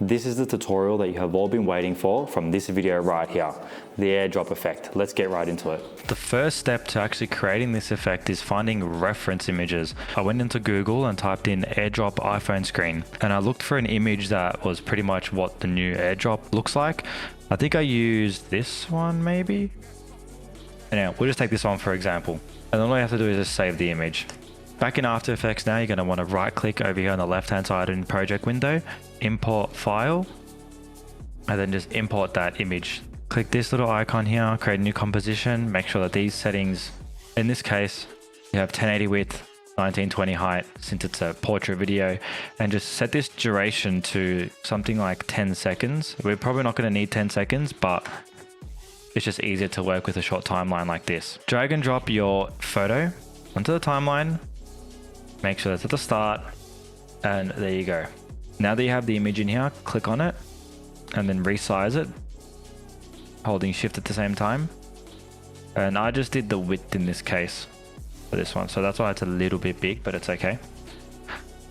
This is the tutorial that you have all been waiting for from this video right here, the airdrop effect. Let's get right into it. The first step to actually creating this effect is finding reference images. I went into Google and typed in airdrop iPhone screen, and I looked for an image that was pretty much what the new airdrop looks like. I think I used this one maybe. Anyway, we'll just take this one for example. And all you have to do is just save the image. Back in After Effects now, you're going to want to right click over here on the left hand side in project window, import file, and then just import that image. Click this little icon here, create a new composition, make sure that these settings, in this case, you have 1080 width, 1920 height, since it's a portrait video, and just set this duration to something like 10 seconds. We're probably not going to need 10 seconds, but it's just easier to work with a short timeline like this. Drag and drop your photo onto the timeline. Make sure that's at the start, and there you go. Now that you have the image in here, click on it and then resize it, holding shift at the same time. And I just did the width in this case for this one, so that's why it's a little bit big, but it's okay.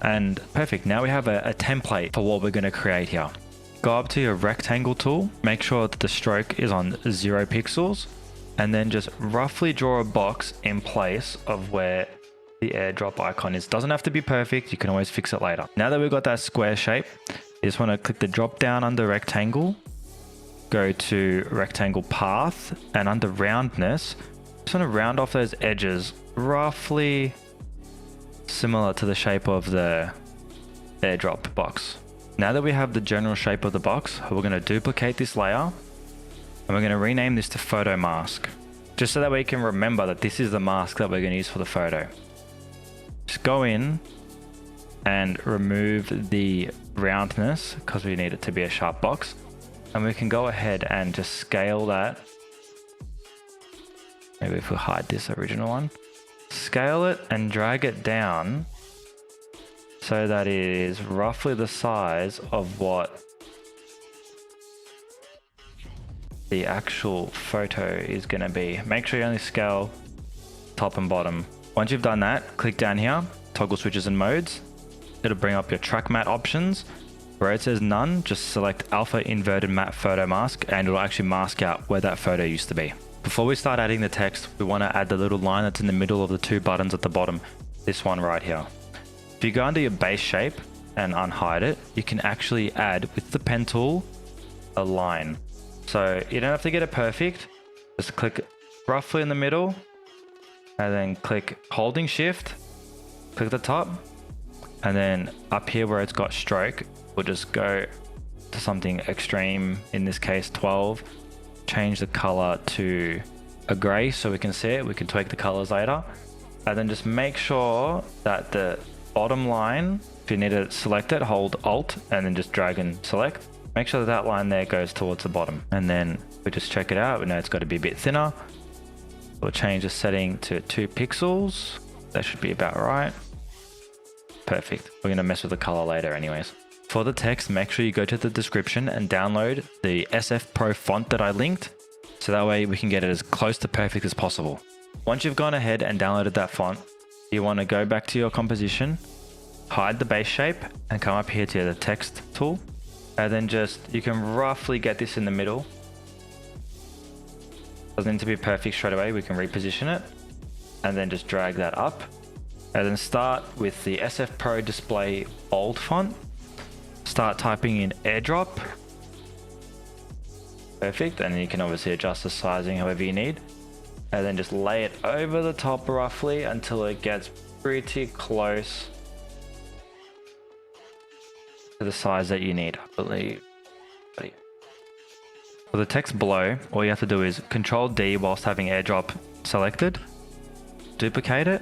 And perfect. Now we have a template for what we're going to create here. Go up to your rectangle tool, make sure that the stroke is on 0 pixels, and then just roughly draw a box in place of where the airdrop icon is. Doesn't have to be perfect, you can always fix it later. Now that we've got that square shape, you just want to click the drop down under rectangle, go to rectangle path, and under roundness, just want to round off those edges roughly similar to the shape of the airdrop box. Now that we have the general shape of the box, we're going to duplicate this layer and we're going to rename this to photo mask, just so that we can remember that this is the mask that we're going to use for the photo. Just go in and remove the roundness because we need it to be a sharp box, and we can go ahead and just scale that. Maybe if we hide this original one, scale it and drag it down so that it is roughly the size of what the actual photo is going to be. Make sure you only scale top and bottom. Once you've done that, click down here, toggle switches and modes. It'll bring up your track matte options. Where it says none, just select alpha inverted matte photo mask, and it'll actually mask out where that photo used to be. Before we start adding the text, we want to add the little line that's in the middle of the two buttons at the bottom, this one right here. If you go under your base shape and unhide it, you can actually add with the pen tool a line. So you don't have to get it perfect, just click roughly in the middle, and then click holding shift, click the top, and then up here where it's got stroke, we'll just go to something extreme, in this case 12, change the color to a gray so we can see it. We can tweak the colors later, and then just make sure that the bottom line, if you need to select it, hold alt and then just drag and select. Make sure that that line there goes towards the bottom, and then we just check it out. We know it's got to be a bit thinner. We'll change the setting to 2 pixels. That should be about right. Perfect. We're going to mess with the color later anyways. For the text, make sure you go to the description and download the SF Pro font that I linked, so that way we can get it as close to perfect as possible. Once you've gone ahead and downloaded that font, you want to go back to your composition, hide the base shape, and come up here to the text tool. And then just, you can roughly get this in the middle. Doesn't need to be perfect straight away, we can reposition it. And then just drag that up. And then start with the SF Pro display bold font. Start typing in airdrop. Perfect, and then you can obviously adjust the sizing however you need. And then just lay it over the top roughly until it gets pretty close to the size that you need, I believe. For the text below, all you have to do is Control D whilst having airdrop selected, duplicate it,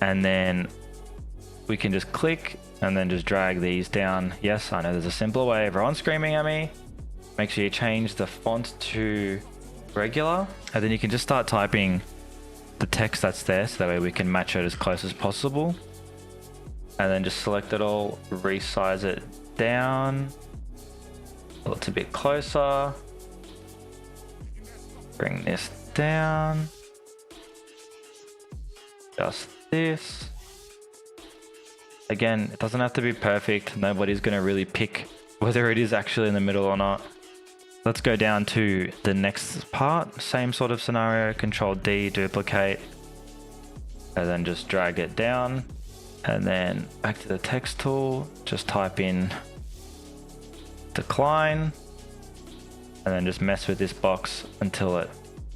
and then we can just click and then just drag these down. Yes, I know there's a simpler way, everyone's screaming at me. Make sure you change the font to regular, and then you can just start typing the text that's there, so that way we can match it as close as possible. And then just select it all, resize it down so it's a bit closer. Bring this down, just this. Again, it doesn't have to be perfect. Nobody's going to really pick whether it is actually in the middle or not. Let's go down to the next part. Same sort of scenario, Control D, duplicate, and then just drag it down. And then back to the text tool, just type in decline, and then just mess with this box until it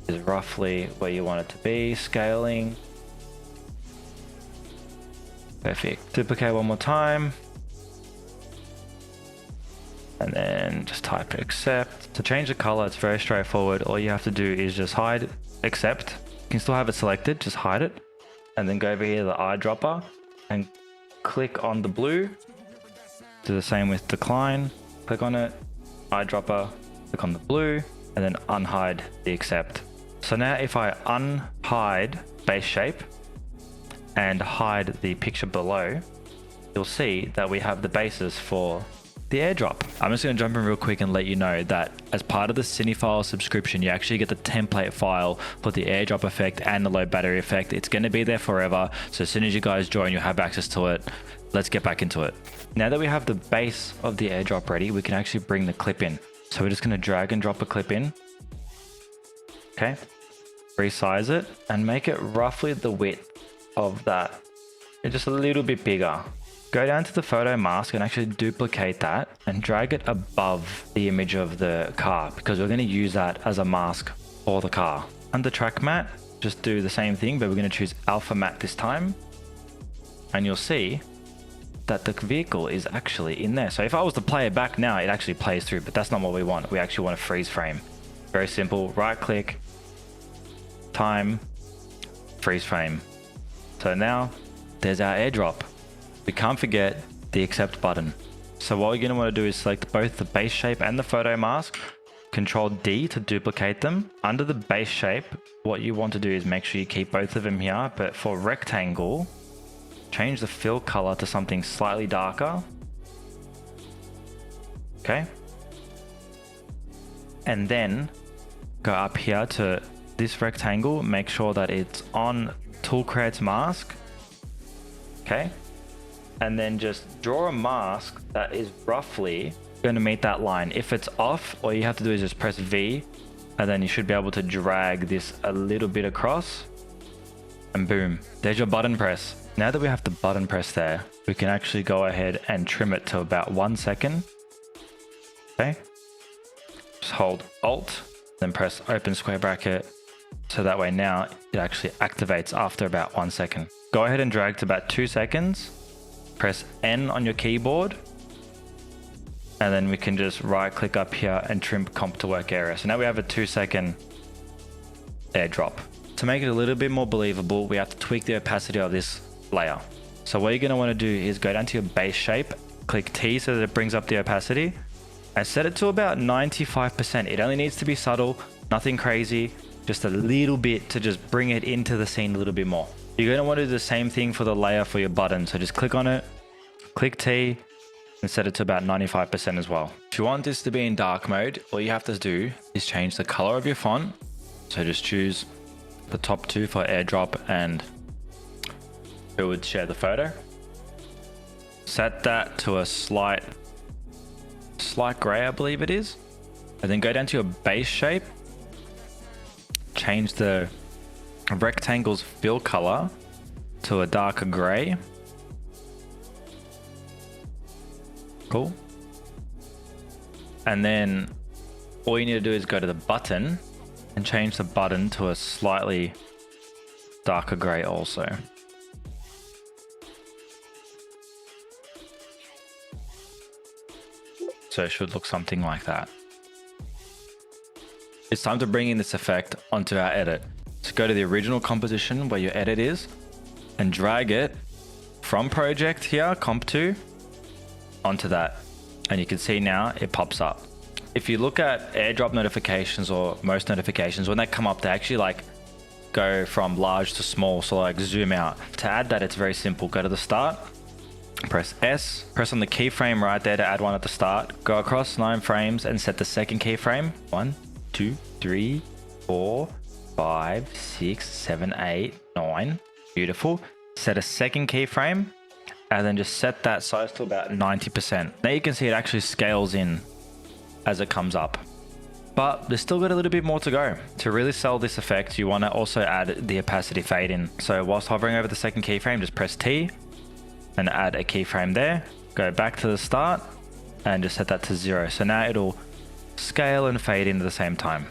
is roughly where you want it to be. Scaling. Perfect. Duplicate one more time. And then just type accept. To change the color, it's very straightforward. All you have to do is just hide accept. You can still have it selected, just hide it. And then go over here to the eyedropper and click on the blue. Do the same with decline. Click on it, eyedropper, click on the blue, and then unhide the accept. So now if I unhide base shape and hide the picture below, you'll see that we have the basis for the airdrop. I'm just going to jump in real quick and let you know that as part of the Cinefile subscription, you actually get the template file for the airdrop effect and the low battery effect. It's going to be there forever. So as soon as you guys join, you'll have access to it. Let's get back into it. Now that we have the base of the airdrop ready, we can actually bring the clip in. So we're just going to drag and drop a clip in. Okay. Resize it and make it roughly the width of that. It's just a little bit bigger. Go down to the photo mask and actually duplicate that and drag it above the image of the car, because we're going to use that as a mask for the car. Under track matte, just do the same thing, but we're going to choose alpha matte this time. And you'll see that the vehicle is actually in there. So if I was to play it back now, it actually plays through, but that's not what we want. We actually want a freeze frame. Very simple, right click, time, freeze frame. So now there's our airdrop. We can't forget the accept button. So what you're going to want to do is select both the base shape and the photo mask. Control D to duplicate them. Under the base shape, what you want to do is make sure you keep both of them here. But for rectangle, change the fill color to something slightly darker. Okay. And then go up here to this rectangle. Make sure that it's on Tool Creates Mask. Okay. And then just draw a mask that is roughly going to meet that line. If it's off, all you have to do is just press V, and then you should be able to drag this a little bit across, and boom, there's your button press. Now that we have the button press there, we can actually go ahead and trim it to about 1 second. Okay. Just hold Alt, then press open square bracket. So that way now it actually activates after about 1 second. Go ahead and drag to about 2 seconds. Press N on your keyboard, and then we can just right click up here and trim comp to work area. So now we have a 2 second airdrop. To make it a little bit more believable, we have to tweak the opacity of this layer. So what you're going to want to do is go down to your base shape, click T so that it brings up the opacity, and set it to about 95%. It only needs to be subtle, nothing crazy, just a little bit to just bring it into the scene a little bit more. You're going to want to do the same thing for the layer for your button. So just click on it, click T, and set it to about 95% as well. If you want this to be in dark mode, all you have to do is change the color of your font. So just choose the top two for airdrop and who would share the photo. Set that to a slight gray, I believe it is. And then go down to your base shape. Change the rectangle's fill color to a darker gray. Cool. And then all you need to do is go to the button and change the button to a slightly darker gray also. So it should look something like that. It's time to bring in this effect onto our edit. So go to the original composition where your edit is and drag it from project here, comp 2, onto that. And you can see now it pops up. If you look at airdrop notifications or most notifications, when they come up, they actually like go from large to small. So like zoom out. To add that, it's very simple. Go to the start, press S, press on the keyframe right there to add one at the start. Go across 9 frames and set the second keyframe. 1, 2, 3, 4, 5, 6, 7, 8, 9. Beautiful. Set a second keyframe and then just set that size to about 90%. Now you can see it actually scales in as it comes up. But there's still got a little bit more to go. To really sell this effect, you want to also add the opacity fade in. So whilst hovering over the second keyframe, just press T and add a keyframe there. Go back to the start and just set that to 0. So now it'll scale and fade in at the same time.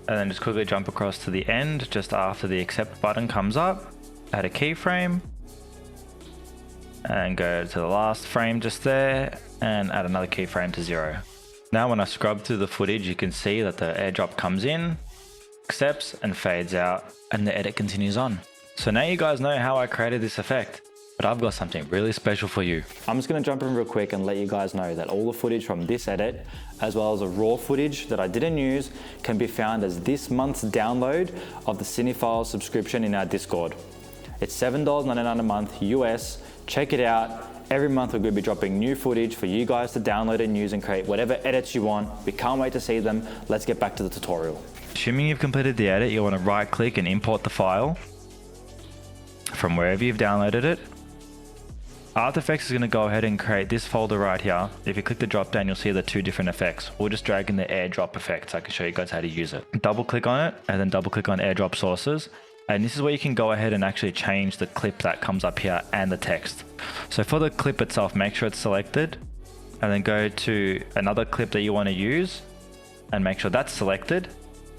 And then just quickly jump across to the end just after the accept button comes up. Add a keyframe and go to the last frame just there and add another keyframe to 0. Now when I scrub through the footage, you can see that the airdrop comes in, accepts and fades out, and the edit continues on. So now you guys know how I created this effect, but I've got something really special for you. I'm just gonna jump in real quick and let you guys know that all the footage from this edit, as well as the raw footage that I didn't use, can be found as this month's download of the Cinephile subscription in our Discord. It's $7.99 a month US. Check it out. Every month we're going to be dropping new footage for you guys to download and use and create whatever edits you want. We can't wait to see them. Let's get back to the tutorial. Assuming you've completed the edit, you want to right click and import the file from wherever you've downloaded it. After Effects is going to go ahead and create this folder right here. If you click the drop down, you'll see the two different effects. We'll just drag in the airdrop effect so I can show you guys how to use it. Double click on it and then double click on airdrop sources. And this is where you can go ahead and actually change the clip that comes up here and the text. So for the clip itself, make sure it's selected and then go to another clip that you want to use and make sure that's selected.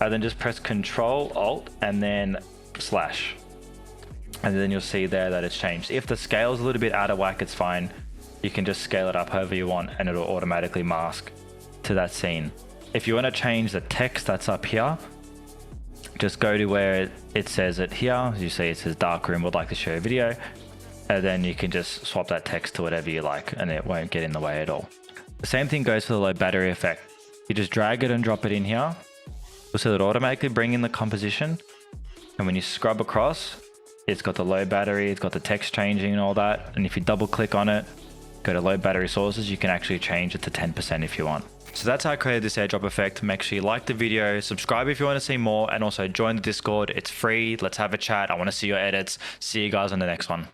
And then just press Control Alt and then slash. And then you'll see there that it's changed. If the scale is a little bit out of whack, it's fine. You can just scale it up however you want and it'll automatically mask to that scene. If you want to change the text that's up here, just go to where it says it here. As you see, it says Darkroom would like to show a video. And then you can just swap that text to whatever you like and it won't get in the way at all. The same thing goes for the low battery effect. You just drag it and drop it in here. You'll see that it'll automatically bring in the composition. And when you scrub across, it's got the low battery, it's got the text changing and all that. And if you double click on it, go to low battery sources, you can actually change it to 10% if you want. So that's how I created this airdrop effect. Make sure you like the video, subscribe if you want to see more, and also join the Discord. It's free. Let's have a chat. I want to see your edits. See you guys on the next one.